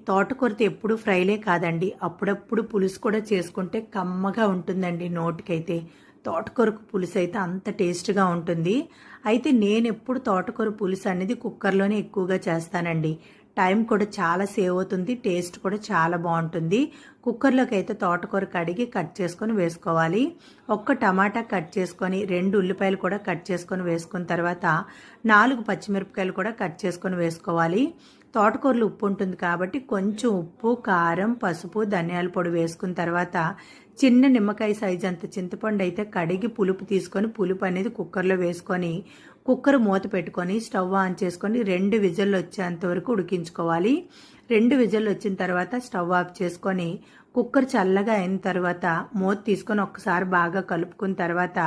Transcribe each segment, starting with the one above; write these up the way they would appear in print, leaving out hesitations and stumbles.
తోటకూరతో ఎప్పుడు ఫ్రైలే కాదండి, అప్పుడప్పుడు పులుసు కూడా చేసుకుంటే కమ్మగా ఉంటుందండి నోటికైతే. తోటకూరకు పులుసు అయితే అంత టేస్ట్గా ఉంటుంది. అయితే నేను ఎప్పుడు తోటకూర పులుసు అనేది కుక్కర్లోనే ఎక్కువగా చేస్తానండి. టైం కూడా చాలా సేవ్ అవుతుంది, టేస్ట్ కూడా చాలా బాగుంటుంది. కుక్కర్లోకి అయితే తోటకూర కడిగి కట్ చేసుకొని వేసుకోవాలి. ఒక్క టమాటా కట్ చేసుకొని 2 ఉల్లిపాయలు కూడా కట్ చేసుకొని వేసుకున్న తర్వాత 4 పచ్చిమిరపకాయలు కూడా కట్ చేసుకొని వేసుకోవాలి. తోటకూరలో ఉప్పు ఉంటుంది కాబట్టి కొంచెం ఉప్పు, కారం, పసుపు, ధనియాల పొడి వేసుకున్న తర్వాత చిన్న నిమ్మకాయ సైజ్ అంత చింతపండు అయితే కడిగి పులుపు తీసుకొని పులుపు అనేది కుక్కర్లో వేసుకొని కుక్కర్ మూత పెట్టుకొని స్టవ్ ఆన్ చేసుకొని 2 విజిల్లు వచ్చేంత వరకు ఉడికించుకోవాలి. 2 విజిల్లు వచ్చిన తర్వాత స్టవ్ ఆఫ్ చేసుకొని కుక్కర్ చల్లగా అయిన తర్వాత మూత తీసుకొని ఒక్కసారి బాగా కలుపుకున్న తర్వాత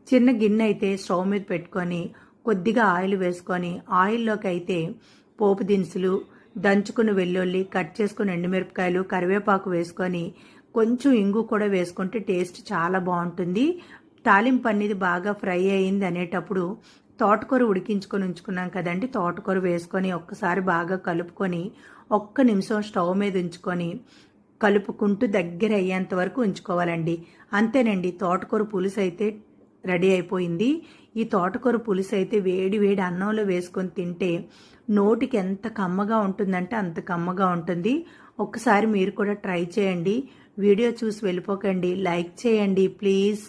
చిన్న గిన్నె అయితే స్టవ్ మీద పెట్టుకొని కొద్దిగా ఆయిల్ వేసుకొని ఆయిల్లోకి అయితే పోపు దినుసులు, దంచుకున్న వెల్లుల్లి, కట్ చేసుకున్న ఎండుమిరపకాయలు, కరివేపాకు వేసుకొని కొంచెం ఇంగు కూడా వేసుకుంటే టేస్ట్ చాలా బాగుంటుంది. తాలింపు అనేది బాగా ఫ్రై అయింది అనేటప్పుడు తోటకూర ఉడికించుకొని ఉంచుకున్నాం కదండి, తోటకూర వేసుకొని ఒక్కసారి బాగా కలుపుకొని ఒక్క నిమిషం స్టవ్ మీద ఉంచుకొని కలుపుకుంటూ దగ్గర అయ్యేంత వరకు ఉంచుకోవాలండి. అంతేనండి, తోటకూర పులుసు అయితే రెడీ అయిపోయింది. ఈ తోటకూర పులుసు అయితే వేడి వేడి అన్నంలో వేసుకొని తింటే నోటికి ఎంత కమ్మగా ఉంటుందంటే అంత కమ్మగా ఉంటుంది. ఒక్కసారి మీరు కూడా ట్రై చేయండి. వీడియో చూసి వెళ్ళిపోకండి, లైక్ చేయండి ప్లీజ్.